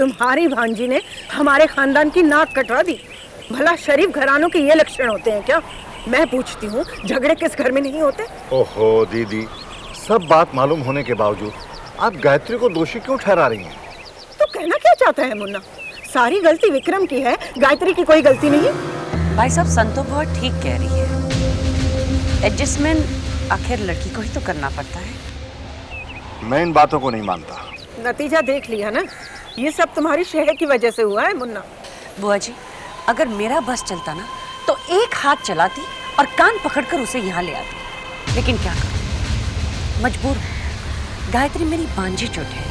तुम्हारी भांजी ने हमारे खानदान की नाक कटवा दी। भला शरीफ घरानों के ये लक्षण होते हैं क्या? मैं पूछती हूँ, झगड़े किस घर में नहीं होते? ओहो दीदी, सब बात मालूम होने के बावजूद आप गायत्री को दोषी क्यों ठहरा रही हैं? तो कहना क्या चाहता है मुन्ना? सारी गलती विक्रम की है, गायत्री की कोई गलती नहीं है। भाई साहब, संतो बहुत ठीक कह रही है। एडजस्टमेंट आखिर लड़की को ही तो करना पड़ता है। मैं इन बातों को नहीं मानता। नतीजा देख लिया ना, ये सब तुम्हारी शहर की वजह से हुआ है मुन्ना। बुआ जी, अगर मेरा बस चलता ना तो एक हाथ चलाती और कान पकड़कर उसे यहाँ ले आती, लेकिन क्या करूं, मजबूर हूं। गायत्री मेरी बांझी चोट है।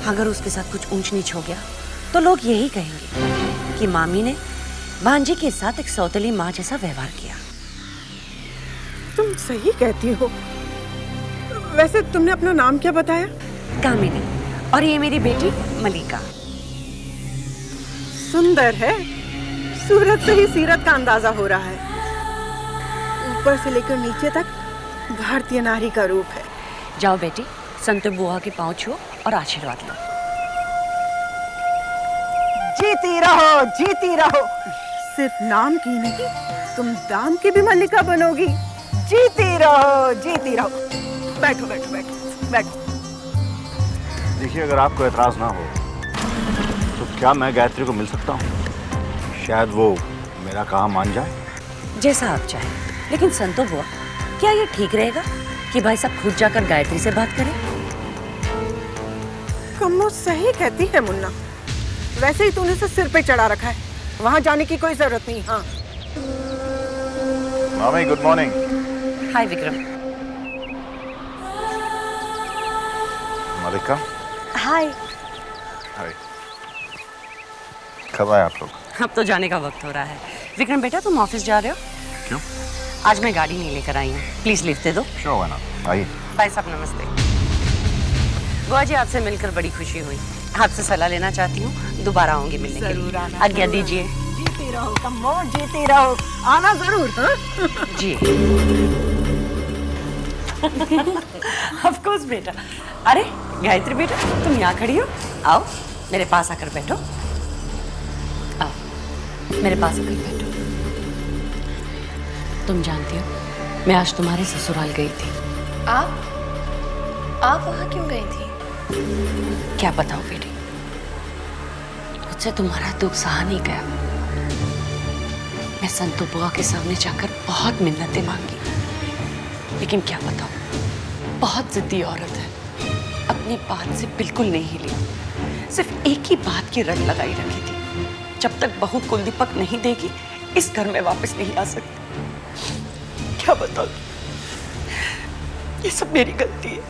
अगर उसके साथ कुछ ऊंच नीच हो गया तो लोग यही कहेंगे कि मामी ने भांजी के साथ एक सौतेली माँ जैसा व्यवहार किया। तुम सही कहती हो। वैसे तुमने अपना नाम क्या बताया? कामिनी, और ये मेरी बेटी मलिका। सुंदर है, सूरत से ही सीरत का अंदाजा हो रहा है। ऊपर से लेकर नीचे तक भारतीय नारी का रूप है। जाओ बेटी, संतो बुआ के पांव छुओ और आशीर्वाद लो। जीती रहो, जीती रहो। सिर्फ नाम की नहीं, तुम दाम की भी मल्लिका बनोगी। जीती रहो, जीती रहो। बैठो बैठो बैठो बैठो। देखिए, अगर आपको एतराज ना हो तो क्या मैं गायत्री को मिल सकता हूँ? शायद वो मेरा कहा मान जाए। जैसा आप चाहें, लेकिन संतो बुआ, क्या ये ठीक रहेगा कि भाई साहब खुद जाकर गायत्री से बात करें? कम्मो सही कहती है मुन्ना। वैसे ही तूने उसे सिर पे चढ़ा रखा है, वहां जाने की कोई जरूरत नहीं। हाँ मामी, गुड मॉर्निंग। हाय विक्रम। मलिका। हाय। हाय। कब आए आप लोग? अब तो जाने का वक्त हो रहा है। विक्रम बेटा, तुम ऑफिस जा रहे हो? क्यों? आज मैं गाड़ी नहीं लेकर आई हूँ, प्लीज लिफ्ट दे दो। क्यों हुआ ना? आइए। भाई साहब नमस्ते। बुआ जी, आपसे मिलकर बड़ी खुशी हुई। आपसे सलाह लेना चाहती हूँ, दोबारा आऊंगी मिलने के लिए। आज्ञा दीजिए। जीती रहो कम्मो, जीती रहो। आना जरूर। हाँ? जी। ऑफ कोर्स बेटा। अरे गायत्री बेटा, तुम यहाँ खड़ी हो? आओ मेरे पास आकर बैठो। आओ मेरे पास आकर बैठो। तुम जानती हो, मैं आज तुम्हारे ससुराल गई थी। आप वहाँ क्यों गई थी? क्या बताओ बेटी, मुझसे तुम्हारा दुख सहा नहीं गया। मैं संतो बुआ के सामने जाकर बहुत मिन्नतें मांगी, लेकिन क्या बताऊं, बहुत जिद्दी औरत है। अपनी बात से बिल्कुल नहीं हिली। सिर्फ एक ही बात की रट लगाई रखी थी, जब तक बहू कुलदीपक नहीं देगी इस घर में वापस नहीं आ सकती। क्या बताऊं, ये सब मेरी गलती है।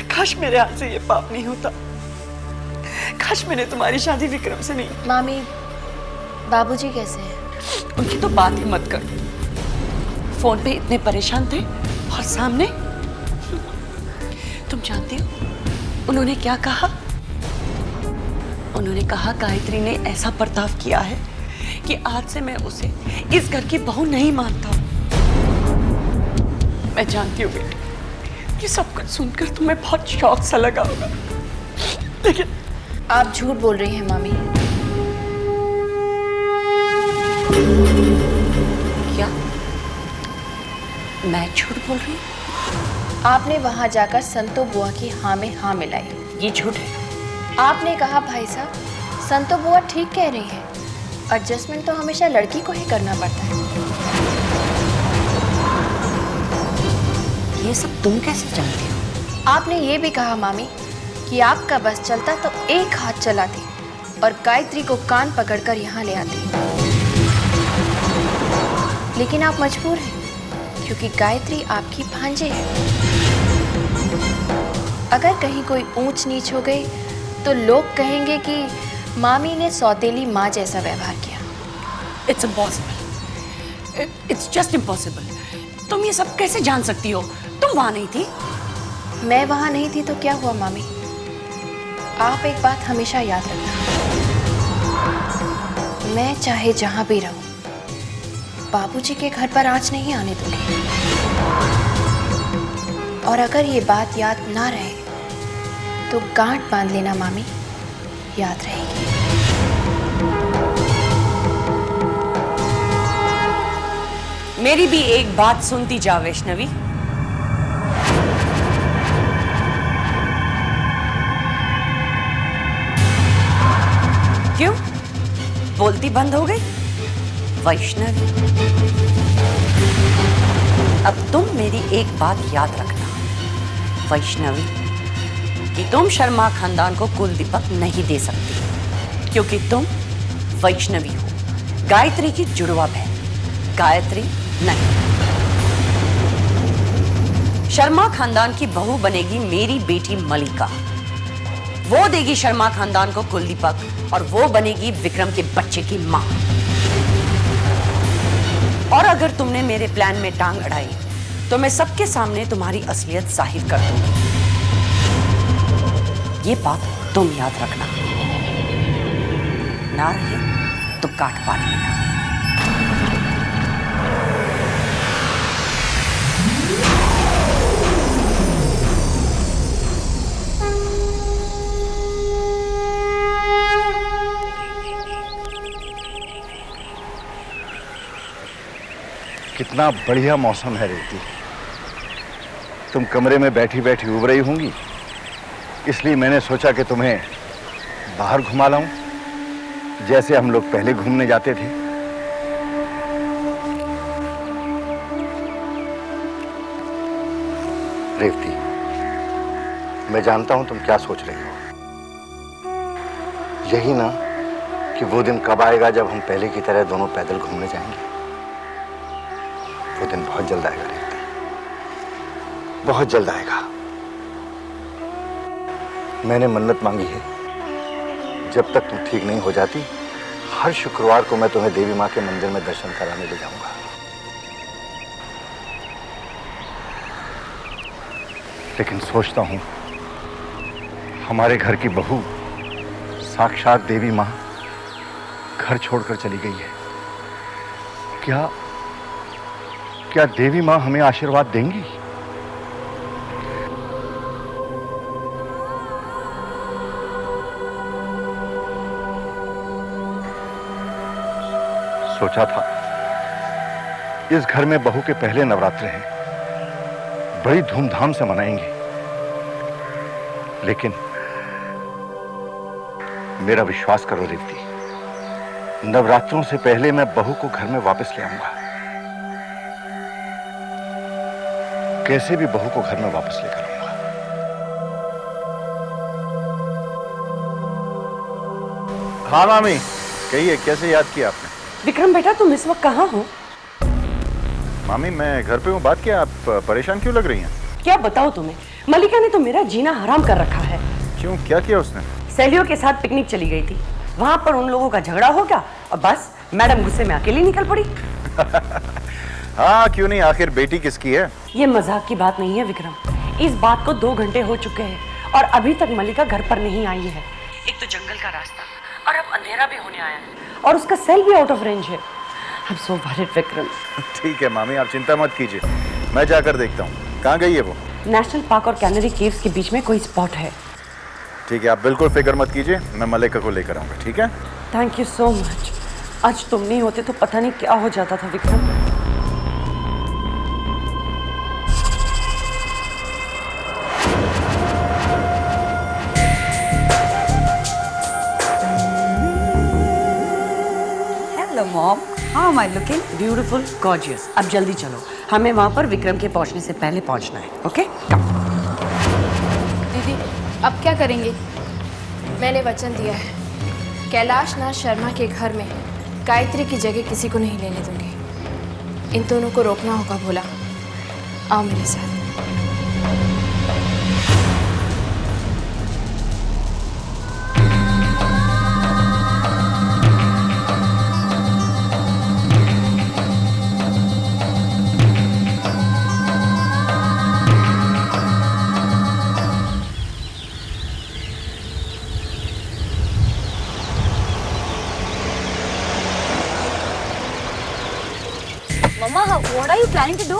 काश मेरे हाथ से ये पाप नहीं होता। काश मैंने तुम्हारी शादी विक्रम से नहीं। मामी, बाबूजी कैसे हैं? उनकी तो बात ही मत कर। फोन पे इतने परेशान थे और सामने तुम जानती हो उन्होंने क्या कहा? उन्होंने कहा गायत्री ने ऐसा बर्ताव किया है कि आज से मैं उसे इस घर की बहू नहीं मानता हूं। मैं जानती हूँ बेटी, ये सब कुछ सुनकर तुम्हें बहुत शौक सा लगा होगा, लेकिन आप झूठ बोल रही हैं मामी। क्या मैं झूठ बोल रही हूँ? आपने वहां जाकर संतो बुआ की हाँ में हाँ मिलाई। ये झूठ है। आपने कहा भाई साहब, संतो बुआ ठीक कह रही है, एडजस्टमेंट तो हमेशा लड़की को ही करना पड़ता है। ये सब तुम कैसे जानती हो? आपने ये भी कहा मामी कि आपका बस चलता तो एक हाथ चलाती और गायत्री को कान पकड़कर यहाँ ले आती, लेकिन आप मजबूर हैं क्योंकि गायत्री आपकी भांजी है। अगर कहीं कोई ऊंच नीच हो गई तो लोग कहेंगे कि मामी ने सौतेली माँ जैसा व्यवहार किया। It's impossible, it's just impossible. तुम ये सब कैसे जान सकती हो? तुम वहां नहीं थी। मैं वहां नहीं थी तो क्या हुआ मामी? आप एक बात हमेशा याद रखना, मैं चाहे जहां भी रहूं, बाबूजी के घर पर आंच नहीं आने दूंगी। और अगर ये बात याद ना रहे तो गांठ बांध लेना मामी, याद रहेगी। मेरी भी एक बात सुनती जा वैष्णवी। क्यों बोलती बंद हो गई? वैष्णवी, अब तुम मेरी एक बात याद रखना वैष्णवी, कि तुम शर्मा खानदान को कुल दीपक नहीं दे सकती, क्योंकि तुम वैष्णवी हो, गायत्री की जुड़वा बहन, गायत्री नहीं। शर्मा खानदान की बहू बनेगी मेरी बेटी मलिका, वो देगी शर्मा खानदान को कुल दीपक, और वो बनेगी विक्रम के बच्चे की मां। और अगर तुमने मेरे प्लान में टांग अड़ाई तो मैं सबके सामने तुम्हारी असलियत जाहिर कर दूंगी। ये बात तुम याद रखना, ना रहे तो काट पाट लेना। कितना बढ़िया मौसम है रेवती। तुम कमरे में बैठी बैठी उब रही होंगी, इसलिए मैंने सोचा कि तुम्हें बाहर घुमा लाऊं, जैसे हम लोग पहले घूमने जाते थे। रेवती, मैं जानता हूं तुम क्या सोच रही हो। यही ना कि वो दिन कब आएगा जब हम पहले की तरह दोनों पैदल घूमने जाएंगे। वो दिन बहुत जल्द आएगा रेवती, बहुत जल्द आएगा। मैंने मन्नत मांगी है, जब तक तुम ठीक नहीं हो जाती, हर शुक्रवार को मैं तुम्हें देवी माँ के मंदिर में दर्शन कराने ले जाऊंगा। लेकिन सोचता हूं, हमारे घर की बहू साक्षात देवी माँ घर छोड़कर चली गई है। क्या देवी माँ हमें आशीर्वाद देंगी? सोचा था इस घर में बहू के पहले नवरात्र हैं, बड़ी धूमधाम से मनाएंगे। लेकिन मेरा विश्वास करो रेवती, नवरात्रों से पहले मैं बहू को घर में वापस ले आऊंगा। कैसे भी बहू को घर में वापस लेकर आऊंगा। हाँ मामी, कहिए कैसे याद किया आपने? विक्रम बेटा, तुम इस वक्त कहाँ हो? मामी मैं घर पे हूँ। बात क्या, आप परेशान क्यों लग रही हैं? क्या बताओ तुम्हें, मलिका ने तो मेरा जीना हराम कर रखा है। क्यों, क्या किया उसने? सहेलियों के साथ पिकनिक चली गई थी, वहां पर उन लोगों का झगड़ा हो गया और बस मैडम गुस्से में अकेली निकल पड़ी। हाँ क्यों नहीं, आखिर बेटी किसकी है? ये मजाक की बात नहीं है विक्रम, इस बात को 2 घंटे हो चुके हैं और अभी तक मलिका घर पर नहीं आई है। एक तो जंगल का रास्ता और अब अंधेरा भी होने आया है और उसका सेल भी आउट ऑफ रेंज है। I'm so worried Vikram. ठीक है मामी, आप चिंता मत कीजिए, मैं जाकर देखता हूँ। कहाँ गई है वो? नेशनल पार्क और कैनरी केव्स के बीच में कोई स्पॉट है। ठीक है, आप बिल्कुल फिक्र मत कीजिए, मैं मलिका को लेकर आऊंगा। ठीक है, थैंक यू सो मच। आज तुम नहीं होते तो पता नहीं क्या हो जाता था Vikram. Hello mom, how am I looking? Beautiful, gorgeous. अब जल्दी चलो, हमें वहां पर विक्रम के पहुंचने से पहले पहुंचना है। ओके? दीदी, अब क्या करेंगे? मैंने वचन दिया है, कैलाश नाथ शर्मा के घर में गायत्री की जगह किसी को नहीं लेने दूंगी। इन दोनों को रोकना होगा। भोला, आओ मेरे साथ। Mama, what are you planning to do?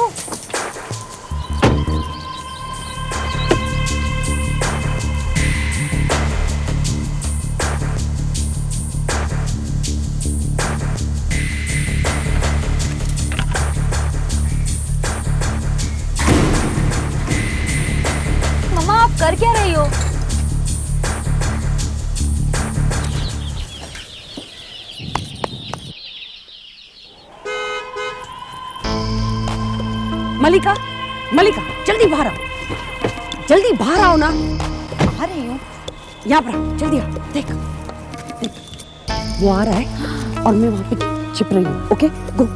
कर क्या रही हो? मलिका, मलिका, जल्दी बाहर आओ, जल्दी बाहर आओ ना। आ रही हूँ। यहाँ पर आओ, जल्दी आओ। देख, देख, वो आ रहा है और मैं वहां पे छिप रही हूँ। ओके, गो।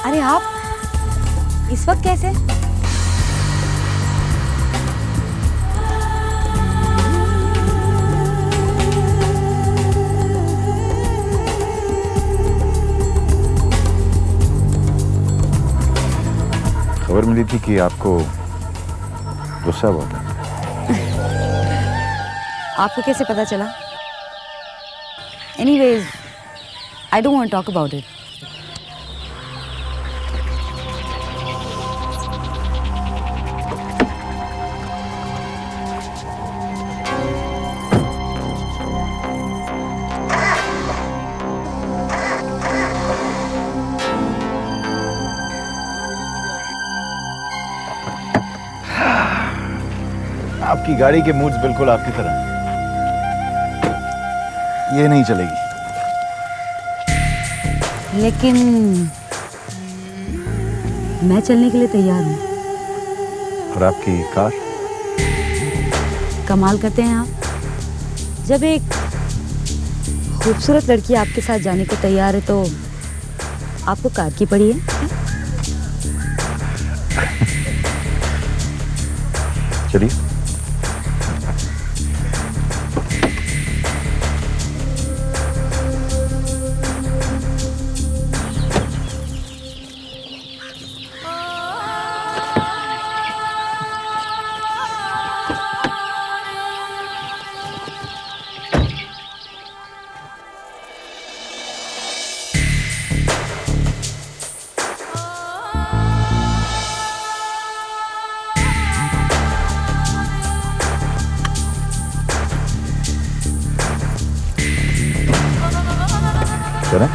अरे आप इस वक्त कैसे? खबर मिली थी कि आपको गुस्सा बहुत है। आपको कैसे पता चला? Anyways, I don't want to talk about it. आपकी गाड़ी के मूड्स बिल्कुल आपकी तरह हैं। ये नहीं चलेगी। लेकिन मैं चलने के लिए तैयार हूँ। और आपकी कार? कमाल करते हैं आप। जब एक खूबसूरत लड़की आपके साथ जाने को तैयार है तो आपको कार की पड़ी है? चलिए। चलें?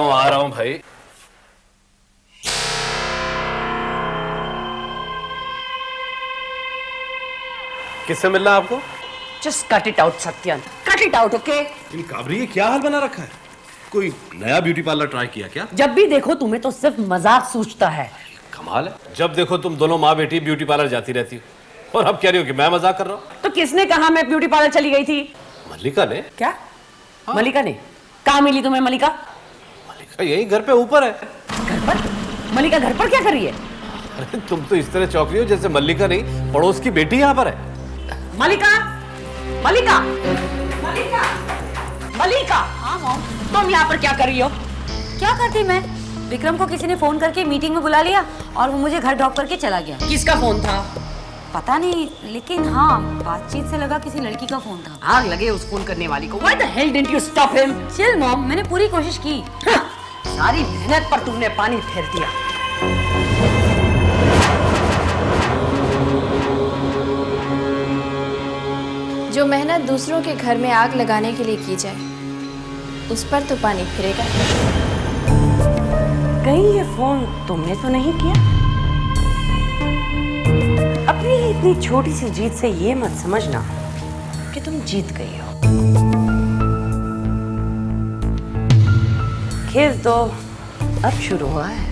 आ रहा हूं भाई। किससे मिलना है आपको? Just cut it out Satyan, cut it out. Okay, इन काबरी क्या हाल बना रखा है? कोई नया ब्यूटी पार्लर ट्राई किया क्या? जब भी देखो तुम्हें तो सिर्फ मजाक सूझता है। कमाल है, जब देखो तुम दोनों माँ बेटी ब्यूटी पार्लर जाती रहती हो और अब कह रही हो कि मैं मजाक कर रहा हूँ। तो किसने कहा मैं ब्यूटी पार्लर चली गई थी? मल्लिका ने। क्या? मलिका ने? कहाँ मिली तुम्हें मलिका? मल्लिका यही घर पे ऊपर है। घर पर? मलिका घर पर क्या कर रही है? अरे तुम तो इस तरह चौंक रही हो जैसे मल्लिका नहीं पड़ोस की बेटी यहाँ पर है। मलिका, मलिका, मलिका, मलिका। हाँ मॉम। तुम यहाँ पर क्या कर रही हो? क्या करती मैं? विक्रम को किसी ने फोन करके मीटिंग में बुला लिया और वो मुझे घर ड्रॉप करके चला गया। किसका फोन था? पता नहीं, लेकिन हाँ बातचीत से लगा किसी लड़की का फोन था। आग लगे उस फोन करने वाली को। Why the hell didn't you stop him? Chill mom, मैंने पूरी कोशिश की। हाँ, सारी मेहनत पर तुमने पानी फेर दिया। जो मेहनत दूसरों के घर में आग लगाने के लिए की जाए, उस पर तो पानी फिरेगा। कहीं ये फोन तुमने तो नहीं किया? अपनी इतनी छोटी सी जीत से ये मत समझना कि तुम जीत गई हो। खेल तो अब शुरू हुआ है।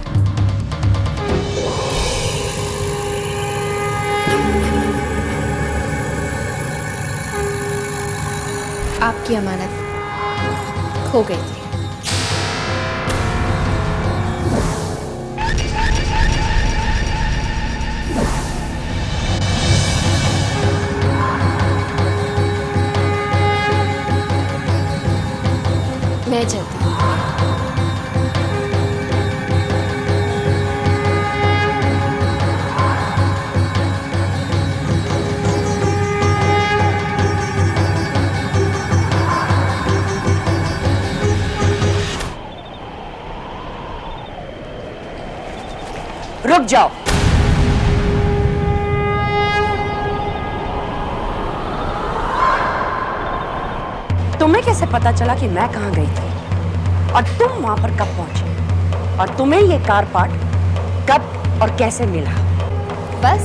आपकी अमानत खो गई थी। मैं चलती हूँ। रुक जाओ। तुम्हें कैसे पता चला कि मैं कहां गई थी और तुम वहां पर कब पहुंचे और तुम्हें ये कार पार्ट कब और कैसे मिला? बस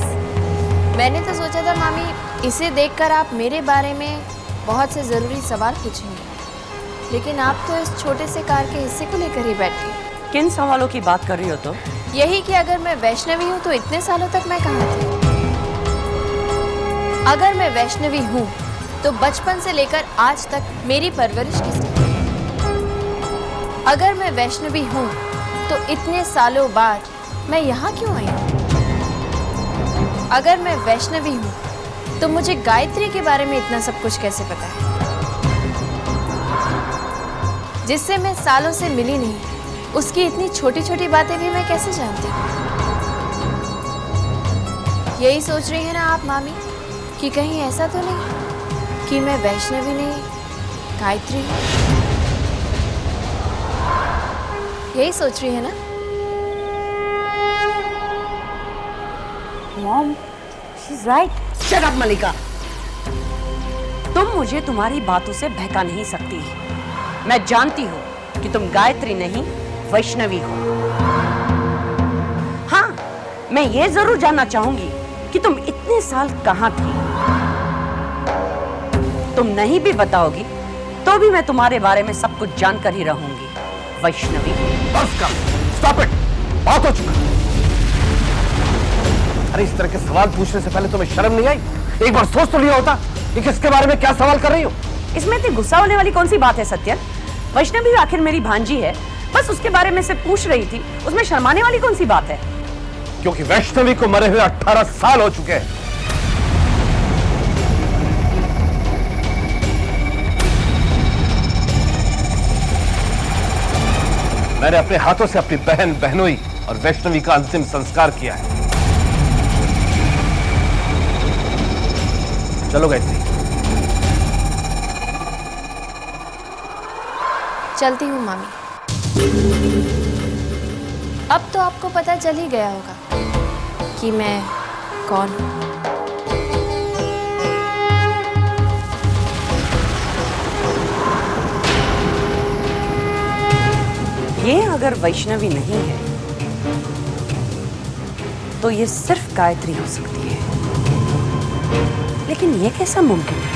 मैंने तो सोचा था मामी, इसे देखकर आप मेरे बारे में बहुत से ज़रूरी सवाल पूछेंगे, लेकिन आप तो इस छोटे से कार के हिस्से को लेकर ही बैठ गए। किन सवालों की बात कर रही हो तुम? यही कि अगर मैं वैष्णवी हूँ तो इतने सालों तक मैं कहाँ थी? अगर मैं वैष्णवी हूँ तो बचपन से लेकर आज तक मेरी परवरिश किसने की? अगर मैं वैष्णवी हूँ तो इतने सालों बाद मैं यहाँ क्यों आई हूँ? अगर मैं वैष्णवी हूँ तो मुझे गायत्री के बारे में इतना सब कुछ कैसे पता है, जिससे मैं सालों से मिली नहीं? उसकी इतनी छोटी छोटी बातें भी मैं कैसे जानती हूँ? यही सोच रही है ना आप मामी कि कहीं ऐसा तो नहीं कि मैं वैष्णवी नहीं गायत्री हूँ? यही सोच रही है ना? Mom, she is right. Shut up Malika. तुम मुझे तुम्हारी बातों से बहका नहीं सकती। मैं जानती हूँ कि तुम गायत्री नहीं वैष्णवी हो। हाँ, मैं ये जरूर जानना चाहूंगी कि तुम इतने साल कहाँ थी। तुम नहीं भी बताओगी तो भी मैं तुम्हारे बारे में सब कुछ जानकर ही रहूंगी। वैष्णवी। बस कर, स्टॉप इट, बहुत हो चुका। अरे इस तरह के सवाल पूछने से पहले तुम्हें शर्म नहीं आई? एक बार सोच तो लिया होता कि किसके बारे में क्या सवाल कर रही हो। इसमें इतनी गुस्सा होने वाली कौन सी बात है सत्यन? वैष्णवी आखिर मेरी भांजी है, बस उसके बारे में से पूछ रही थी। उसमें शर्माने वाली कौन सी बात है? क्योंकि वैष्णवी को मरे हुए 18 साल हो चुके हैं। मैंने अपने हाथों से अपनी बहन बहनोई और वैष्णवी का अंतिम संस्कार किया है। चलो गायत्री। चलती हूँ मामी। अब तो आपको पता चल ही गया होगा कि मैं कौन हूँ। ये अगर वैष्णवी नहीं है तो ये सिर्फ गायत्री हो सकती है। लेकिन ये कैसा मुमकिन है?